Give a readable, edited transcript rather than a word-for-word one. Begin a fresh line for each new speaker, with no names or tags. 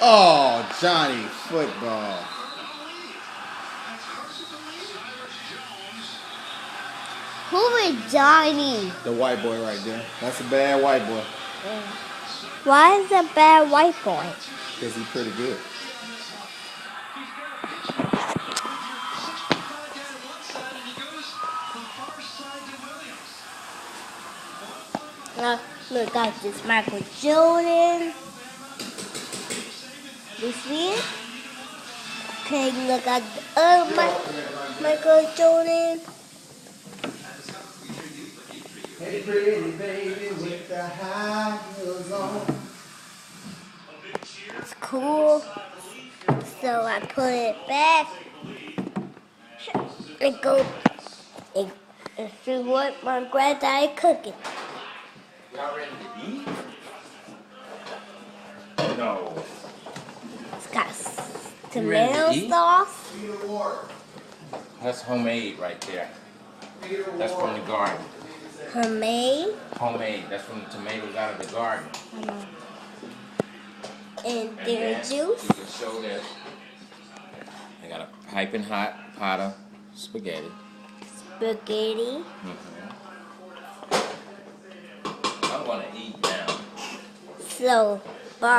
Oh, Johnny football.
Who is Johnny?
The white boy right there. That's a bad white boy.
Why is a bad white boy?
Because he's pretty good.
Look at this Michael Jordan. You see it? Okay, look at the other Michael Jordan.
Hey, pretty baby with the high heels on.
It's cool. So I put it back and go and see what my granddad cooking.
Y'all ready to eat? No.
It's got
You ready to
tomato
eat?
sauce.
That's homemade right there. That's from the garden.
Homemade.
Homemade. That's from the tomatoes out of the garden.
And
And
their
then
juice.
You can show this. I got a piping hot pot of spaghetti.
Spaghetti.
I want to eat now.
So, bar.